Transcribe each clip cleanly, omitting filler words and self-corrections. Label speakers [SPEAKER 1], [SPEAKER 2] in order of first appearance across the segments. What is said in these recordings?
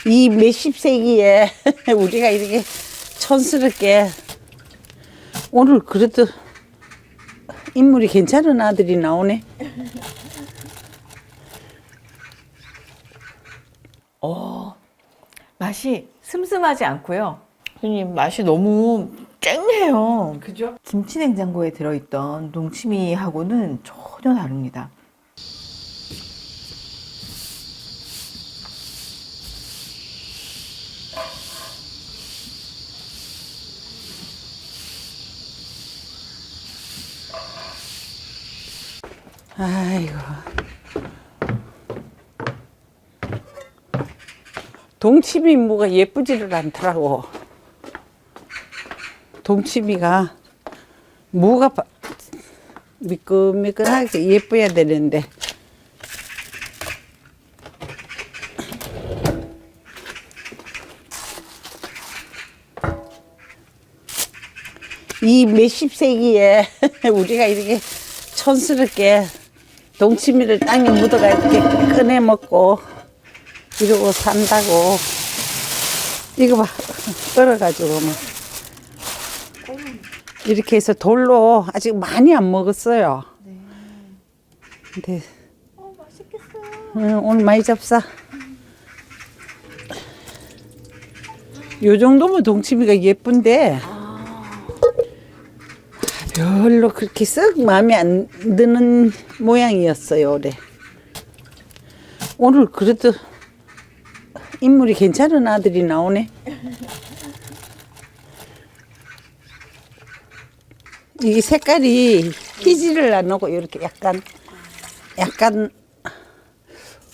[SPEAKER 1] 이 몇십 세기에 우리가 이렇게 촌스럽게 오늘 그래도 인물이 괜찮은 아들이 나오네.
[SPEAKER 2] 맛이 슴슴하지 않고요. 선생님, 맛이 너무 쨍해요.
[SPEAKER 1] 그죠?
[SPEAKER 2] 김치 냉장고에 들어있던 동치미하고는 전혀 다릅니다.
[SPEAKER 1] 아이고. 동치미 무가 예쁘지를 않더라고. 동치미가 무가 미끈미끈하게 예뻐야 되는데. 이 몇십 세기에 우리가 이렇게 촌스럽게 동치미를 땅에 묻어가 이렇게 꺼내 먹고 이러고 산다고. 이거 봐, 얼어가지고 막 이렇게 해서 돌로 아직 많이 안 먹었어요. 근데
[SPEAKER 2] 맛있겠어요.
[SPEAKER 1] 오늘 많이 잡사. 요 정도면 동치미가 예쁜데 별로 그렇게 썩 마음에 안 드는 모양이었어요, 올해. 오늘 그래도 인물이 괜찮은 아들이 나오네. 이 색깔이 희지를 안 하고 이렇게 약간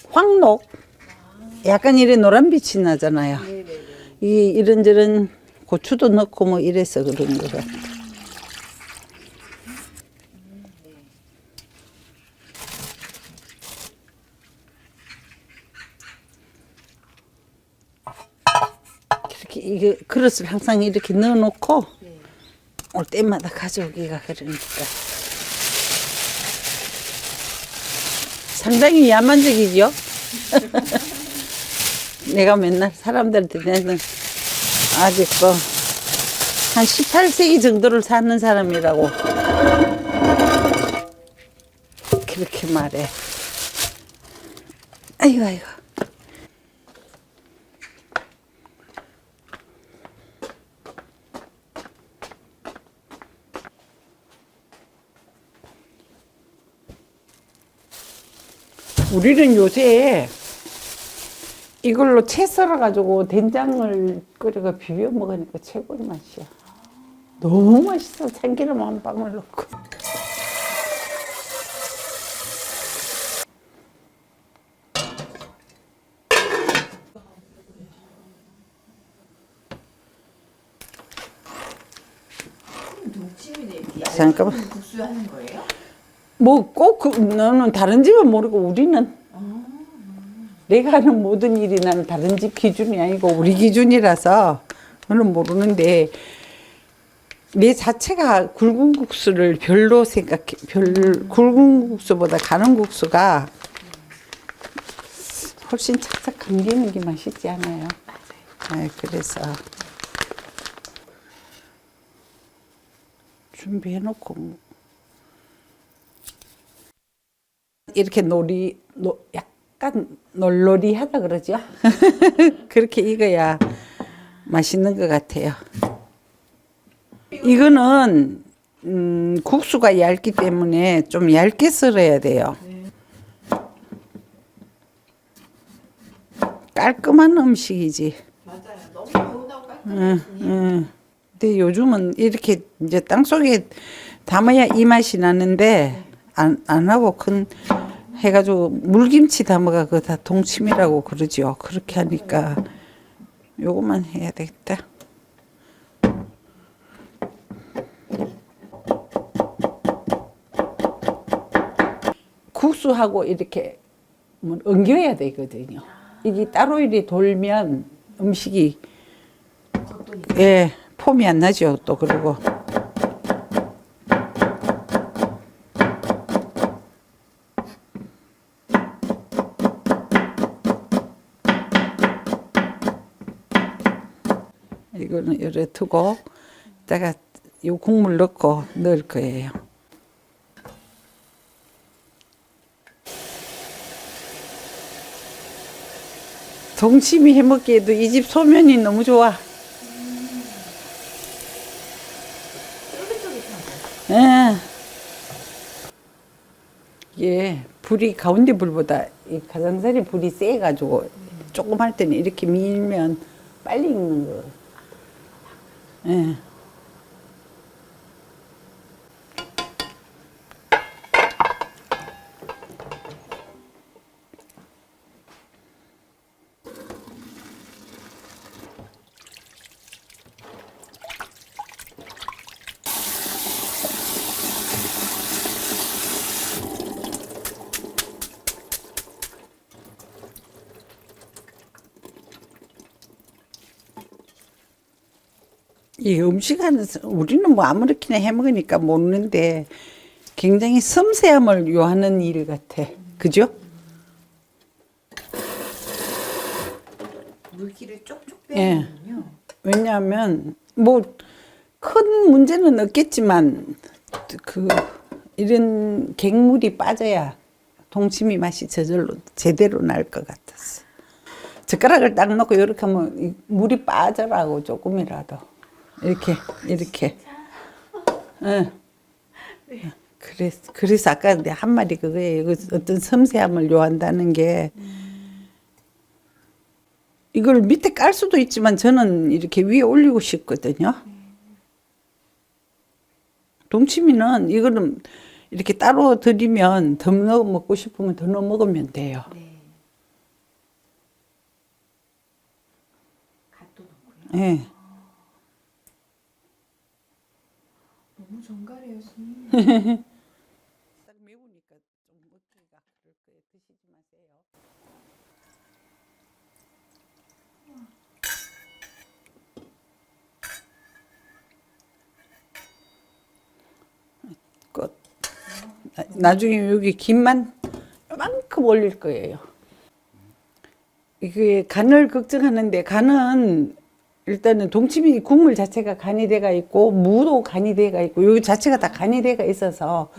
[SPEAKER 1] 황록, 약간 이래 노란빛이 나잖아요. 이 이런저런 고추도 넣고 뭐 이래서 그런 거 같아. 이렇게 이게 그릇을 항상 이렇게 넣어놓고 올 때마다 가져오기가 그러니까 상당히 야만적이죠. 내가 맨날 사람들한테 내는 아직도 한 18세기 정도를 사는 사람이라고 그렇게 말해. 아이고 아이고. 우리는 요새 이걸로 채 썰어가지고 된장을 끓여가 비벼 먹으니까 최고의 맛이야. 너무 맛있어. 참기름 한 방울 넣고. 잠깐만.
[SPEAKER 2] 국수 하는 거예요?
[SPEAKER 1] 뭐 꼭 너는 다른 집은 모르고 우리는 내가 하는 모든 일이 나는 다른 집 기준이 아니고 우리 기준이라서 너는 모르는데 내 자체가 굵은 국수를 별로 생각해. 굵은 국수보다 가는 국수가 훨씬 착착 감기는 게 맛있지 않아요? 맞아요. 그래서 준비해놓고 이렇게 약간 놀놀이하다 그러죠. 그렇게 익어야 맛있는 것 같아요. 이거는 국수가 얇기 때문에 좀 얇게 썰어야 돼요. 깔끔한 음식이지.
[SPEAKER 2] 맞아요. 너무 개운하고 깔끔해.
[SPEAKER 1] 근데 요즘은 이렇게 이제 땅속에 담아야 이 맛이 나는데 안 하고 해가지고 물김치 담아가 그거 다 동치미라고 그러죠. 그렇게 하니까 요것만 해야 되겠다. 국수하고 이렇게 뭐 엉겨야 되거든요. 이게 따로 이리 돌면 음식이 폼이 안 나죠. 또 그리고 이거는 열에 두고 이따가 요 국물 넣고 넣을 거예요. 동치미 해먹기에도 이 집 소면이 너무 좋아. 예. 이게 불이 가운데 불보다 이 가장자리 불이 세가지고 조금 할 때는 이렇게 밀면 빨리 익는 거. 예. 이 음식하는 우리는 뭐 아무렇게나 해 먹으니까 모르는데 굉장히 섬세함을 요하는 일 같아. 그죠?
[SPEAKER 2] 물기를 쪽쪽
[SPEAKER 1] 예.
[SPEAKER 2] 빼는군요.
[SPEAKER 1] 왜냐하면 뭐 큰 문제는 없겠지만 그 이런 갱물이 빠져야 동치미 맛이 저절로 제대로 날 것 같았어. 젓가락을 딱 넣고 이렇게 하면 이 물이 빠져라고 조금이라도 이렇게. 응. 그래서 아까 내 한 말이 그거예요. 어떤 섬세함을 요한다는 게 이걸 밑에 깔 수도 있지만 저는 이렇게 위에 올리고 싶거든요. 동치미는 이거는 이렇게 따로 드리면 더 넣어 먹고 싶으면 더 넣어 먹으면 돼요.
[SPEAKER 2] 네. 갓도 넣고요.
[SPEAKER 1] 예.
[SPEAKER 2] 너무 정갈해요, 스님.
[SPEAKER 1] 딱 매우니까 좀 먹기가 그럴 거예요. 드시지 마세요. 끝. 나중에 여기 김만 이만큼 올릴 거예요. 이게 간을 걱정하는데 간은 일단은 동치미 국물 자체가 간이 돼가 있고 무도 간이 돼가 있고 요 자체가 다 간이 돼가 있어서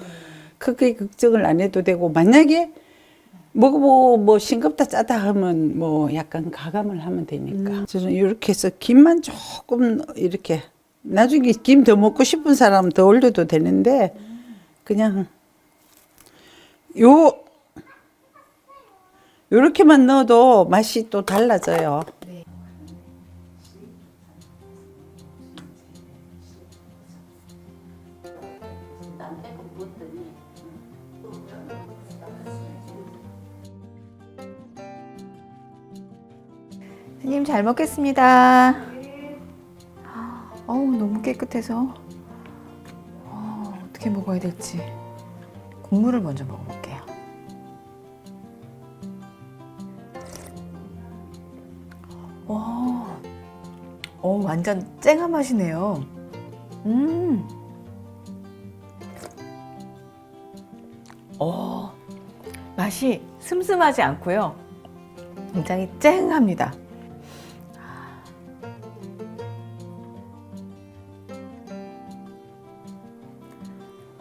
[SPEAKER 1] 크게 걱정을 안 해도 되고 만약에 먹어보고 뭐 싱겁다 짜다 하면 뭐 약간 가감을 하면 되니까 저는 이렇게 해서 김만 조금 이렇게 나중에 김 더 먹고 싶은 사람은 더 올려도 되는데 그냥 요렇게만 넣어도 맛이 또 달라져요.
[SPEAKER 2] 스님 잘 먹겠습니다. 어우, 너무 깨끗해서 어떻게 먹어야 될지. 국물을 먼저 먹어볼게요. 와, 완전 쨍한 맛이네요. 맛이 슴슴하지 않고요. 굉장히 쨍합니다.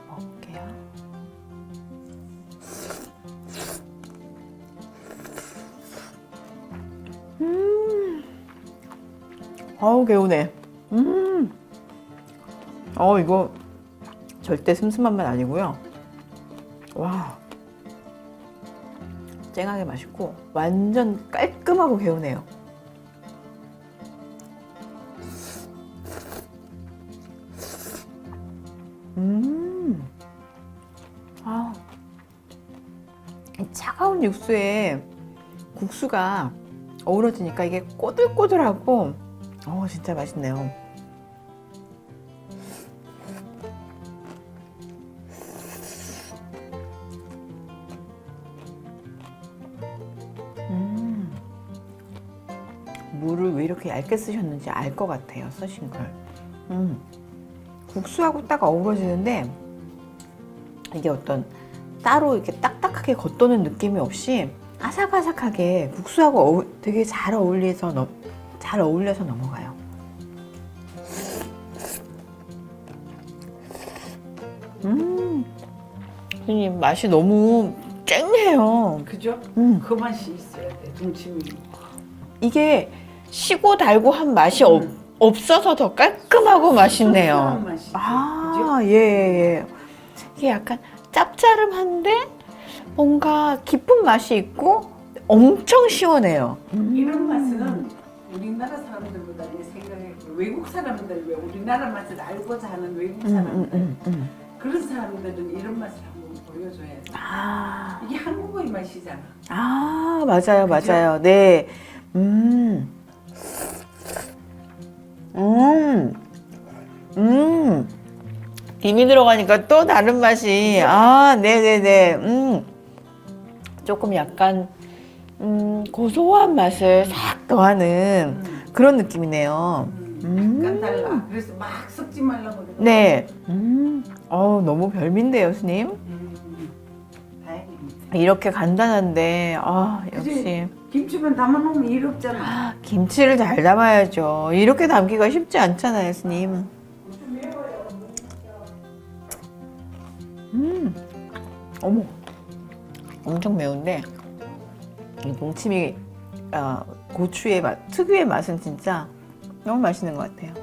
[SPEAKER 2] 먹을게요. 어우, 개운해. 이거 절대 슴슴한 맛 아니고요. 와, 쨍하게 맛있고 완전 깔끔하고 개운해요. 차가운 육수에 국수가 어우러지니까 이게 꼬들꼬들하고 진짜 맛있네요. 물을 왜 이렇게 얇게 쓰셨는지 알 것 같아요, 쓰신 걸. 국수하고 딱 어우러지는데 이게 어떤 따로 이렇게 딱딱하게 겉도는 느낌이 없이 아삭아삭하게 국수하고 되게 잘 어울려서 넘어가요. 스님 맛이 너무 쨍해요.
[SPEAKER 1] 그죠? 그 맛이 있어야 돼. 동치미.
[SPEAKER 2] 이게 시고 달고 한 맛이 없어서 더 깔끔하고 맛있네요.
[SPEAKER 1] 씁쓸한 맛이지.
[SPEAKER 2] 아, 예, 예. 이게 약간 짭짜름한데 뭔가 깊은 맛이 있고 엄청 시원해요.
[SPEAKER 1] 이런 맛은 우리나라 사람들보다 내 생각에 외국 사람들 왜 우리나라 맛을 알고자 하는 외국 사람들 그런 사람들은 이런 맛을 한번 보여줘야 돼.
[SPEAKER 2] 아,
[SPEAKER 1] 이게 한국의 맛이잖아.
[SPEAKER 2] 아, 맞아요,
[SPEAKER 1] 그죠?
[SPEAKER 2] 맞아요. 네. 김이 들어가니까 또 다른 맛이. 아, 네네네. 조금 약간, 고소한 맛을 싹 더하는 그런 느낌이네요.
[SPEAKER 1] 약간 달라. 그래서 막 섞지 말라고 그러고.
[SPEAKER 2] 네. 너무 별미인데요, 스님.
[SPEAKER 1] 다행입니다.
[SPEAKER 2] 이렇게 간단한데,
[SPEAKER 1] 그치?
[SPEAKER 2] 역시.
[SPEAKER 1] 김치만 담아놓으면 일 없잖아.
[SPEAKER 2] 김치를 잘 담아야죠. 이렇게 담기가 쉽지 않잖아요, 스님. 어머, 엄청 매운데 이 동치미 고추의 맛, 특유의 맛은 진짜 너무 맛있는 것 같아요.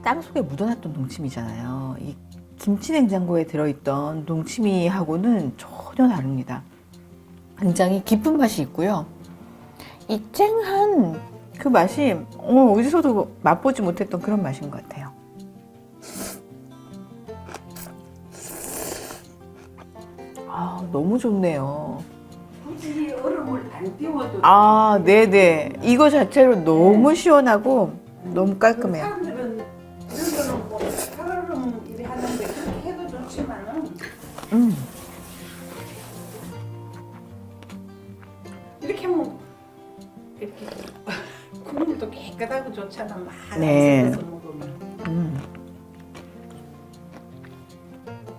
[SPEAKER 2] 땅 속에 묻어놨던 동치미잖아요. 이 김치 냉장고에 들어있던 동치미하고는 전혀 다릅니다. 굉장히 깊은 맛이 있고요. 이 쨍한 그 맛이 어디서도 맛보지 못했던 그런 맛인 것 같아요. 너무 좋네요.
[SPEAKER 1] 굳이 얼음을 안 띄워도
[SPEAKER 2] 네네. 이거 자체로 너무 시원하고 너무 깔끔해요.
[SPEAKER 1] 사람들은 이런 거는 뭐 살얼음 이래 하는데 그렇게 해도 좋지만은 이렇게 하면 이렇게 국물도 깨끗하고 좋잖아. 막
[SPEAKER 2] 네.
[SPEAKER 1] 섞어서 먹으면.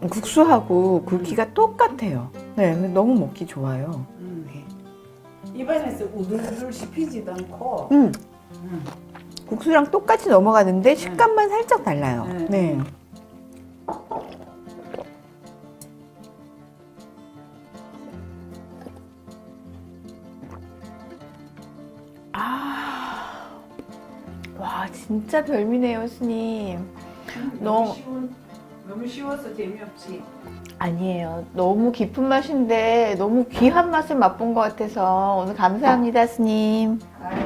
[SPEAKER 2] 국수하고 굵기가 똑같아요. 네, 너무 먹기 좋아요. 네.
[SPEAKER 1] 입안에서 우들우들 씹히지도 않고
[SPEAKER 2] 국수랑 똑같이 넘어가는데 식감만 살짝 달라요.
[SPEAKER 1] 네.
[SPEAKER 2] 네. 와, 진짜 별미네요, 스님.
[SPEAKER 1] 너무 쉬워서 재미없지.
[SPEAKER 2] 아니에요. 너무 깊은 맛인데 너무 귀한 맛을 맛본 것 같아서 오늘 감사합니다, 스님.
[SPEAKER 1] 아유,